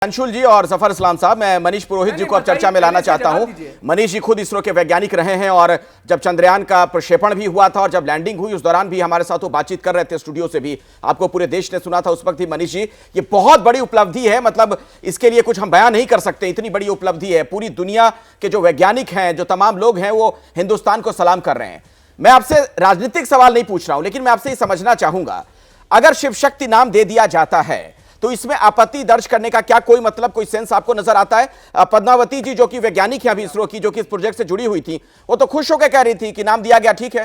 अंशुल जी और जफर इस्लाम साहब, मैं मनीष पुरोहित जी को अब चर्चा में लाना चाहता हूं। मनीष जी खुद इसरो के वैज्ञानिक रहे हैं और जब चंद्रयान का प्रक्षेपण भी हुआ था और जब लैंडिंग हुई उस दौरान भी हमारे साथ वो बातचीत कर रहे थे स्टूडियो से भी, आपको पूरे देश ने सुना था उस वक्त ही। मनीष जी, ये बहुत बड़ी उपलब्धि है, मतलब इसके लिए कुछ हम बयान नहीं कर सकते, इतनी बड़ी उपलब्धि है। पूरी दुनिया के जो वैज्ञानिक हैं, जो तमाम लोग हैं, वो हिंदुस्तान को सलाम कर रहे हैं। मैं आपसे राजनीतिक सवाल नहीं पूछ रहा हूं, लेकिन मैं आपसे ये समझना चाहूंगा, अगर शिव शक्ति नाम दे दिया जाता है तो इसमें आपत्ति दर्ज करने का क्या कोई मतलब, कोई सेंस आपको नजर आता है? पद्मावती जी जो कि वैज्ञानिक हैं अभी इसरो की, जो कि इस प्रोजेक्ट से जुड़ी हुई थी, वो तो खुश होकर कह रही थी कि नाम दिया गया, ठीक है।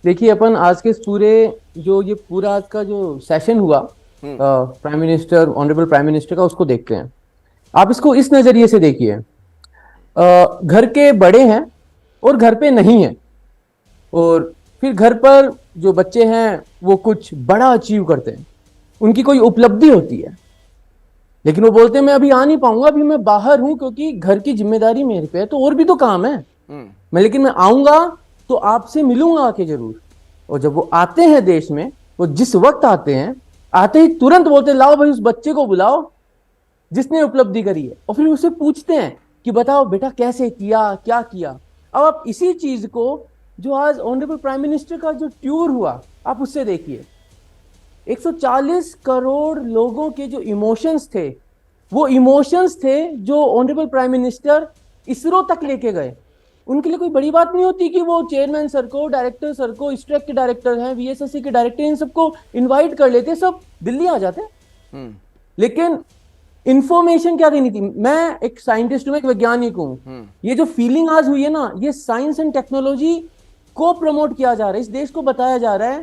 देखिए, अपन आज के पूरे ये पूरा आज का जो सेशन हुआ prime minister, honourable prime minister का, उसको देखते हैं। आप इसको इस नजरिए से देखिए, घर के बड़े हैं और घर पे नहीं है, और फिर घर पर जो बच्चे हैं वो कुछ बड़ा अचीव करते हैं, उनकी कोई उपलब्धि होती है, लेकिन वो बोलते हैं मैं अभी आ नहीं पाऊंगा, अभी मैं बाहर हूं क्योंकि घर की जिम्मेदारी मेरे पे है, तो और भी तो काम है लेकिन मैं आऊंगा तो आपसे मिलूंगा आके जरूर। और जब वो आते हैं देश में, वो जिस वक्त आते हैं, आते ही तुरंत बोलते लाओ भाई उस बच्चे को बुलाओ जिसने उपलब्धि करी है, और फिर उससे पूछते हैं कि बताओ बेटा कैसे किया, क्या किया। अब आप इसी चीज को जो आज ऑनरेबल प्राइम मिनिस्टर का जो टूर हुआ, आप उससे देखिए। 140 करोड़ लोगों के जो इमोशंस थे, वो इमोशंस थे जो ऑनरेबल प्राइम मिनिस्टर इसरो तक लेके गए। उनके लिए कोई बड़ी बात नहीं होती कि वो चेयरमैन सर को, डायरेक्टर सर को, स्ट्रेक के डायरेक्टर हैं, वीएसएससी के डायरेक्टर, इन सबको इनवाइट कर लेते, सब दिल्ली आ जाते। लेकिन इंफॉर्मेशन क्या देनी थी? मैं एक साइंटिस्ट हूं, एक वैज्ञानिक हूं। ये जो फीलिंग आज हुई है ना, ये साइंस एंड टेक्नोलॉजी को प्रमोट किया जा रहा है। इस देश को बताया जा रहा है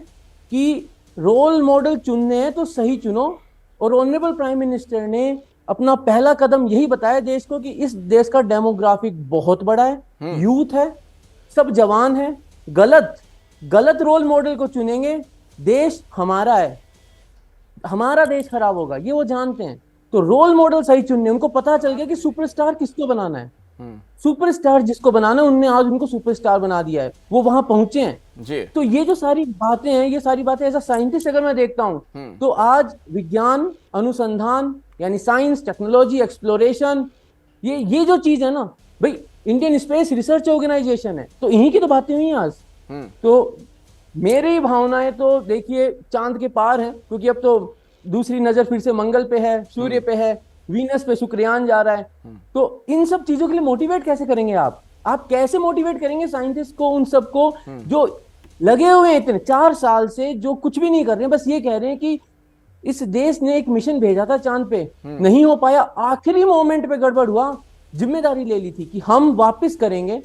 कि रोल मॉडल चुनने हैं तो सही चुनो, और ऑनरेबल प्राइम मिनिस्टर ने अपना पहला कदम यही बताया देश को कि इस देश का डेमोग्राफिक बहुत बड़ा है, यूथ है, सब जवान है। गलत रोल मॉडल को चुनेंगे, देश हमारा है, हमारा देश खराब होगा, ये वो जानते हैं। तो रोल मॉडल सही चुनने, उनको पता चल गया कि सुपरस्टार किसको बनाना है। सुपरस्टार जिसको बनाना है, उनने आज उनको सुपरस्टार बना दिया है, वो वहां पहुंचे हैं जी। तो ये जो सारी बातें हैं, ये सारी बातें एज अ साइंटिस्ट अगर मैं देखता हूं तो आज विज्ञान अनुसंधान, यानी साइंस, टेक्नोलॉजी, एक्सप्लोरेशन, ये जो चीज है ना भाई, इंडियन स्पेस रिसर्च ऑर्गेनाइजेशन है, तो इन्हीं की तो बातें हुई आज। तो मेरी भावनाएं तो देखिए चांद के पार है, क्योंकि अब तो दूसरी नजर फिर से मंगल पे है, सूर्य पे है, वीनस पे शुक्रयान जा रहा है। तो इन सब चीजों के लिए मोटिवेट कैसे करेंगे आप कैसे मोटिवेट करेंगे साइंटिस्ट को, उन सबको जो लगे हुए हैं इतने 4 साल से, जो कुछ भी नहीं कर रहे हैं, बस ये कह रहे हैं कि इस देश ने एक मिशन भेजा था चांद पे, नहीं हो पाया, आखिरी मोमेंट पे गड़बड़ हुआ, जिम्मेदारी ले ली थी कि हम वापस करेंगे।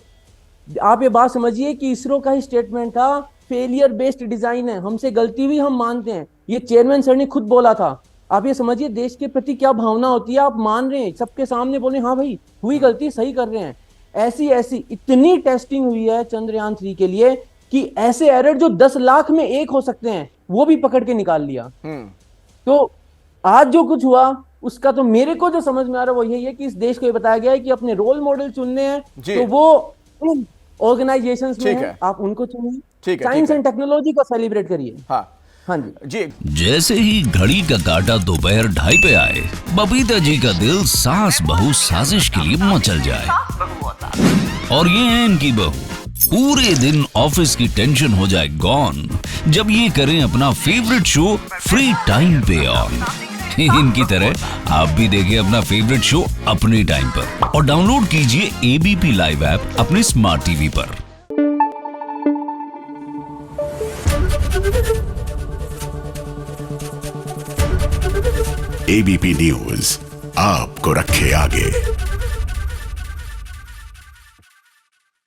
आप ये बात समझिए कि इसरो का ही स्टेटमेंट था, फेलियर बेस्ड डिजाइन है, हमसे गलती हुई, हम मानते हैं। ये चेयरमैन सर ने खुद बोला था। आप ये समझिए देश के प्रति क्या भावना होती है, आप मान रहे हैं, सबके सामने बोले हाँ भाई हुई गलती, सही कर रहे हैं। ऐसी इतनी टेस्टिंग हुई है चंद्रयान 3 के लिए कि ऐसे एरर जो 10 लाख में एक हो सकते हैं, वो भी पकड़ के निकाल लिया। तो आज जो कुछ हुआ उसका तो मेरे को जो समझ में आ रहा है वो यही है कि इस देश को ये बताया गया है कि अपने रोल मॉडल चुनने हैं तो वो ऑर्गेनाइजेशंस में है, आप उनको चुनिए, साइंस एंड टेक्नोलॉजी को सेलिब्रेट करिए। हाँ जी। जैसे ही घड़ी का काटा दोपहर 2:30 पे आए, बबीता जी का दिल सास बहू साजिश के लिए मचल जाए। और ये है इनकी बहू, पूरे दिन ऑफिस की टेंशन हो जाए गॉन जब ये करें अपना फेवरेट शो फ्री टाइम पे ऑन। इनकी तरह आप भी देखिए अपना फेवरेट शो अपने टाइम पर, और डाउनलोड कीजिए एबीपी लाइव ऐप अपने स्मार्ट टीवी पर। एबीपी न्यूज आपको रखे आगे।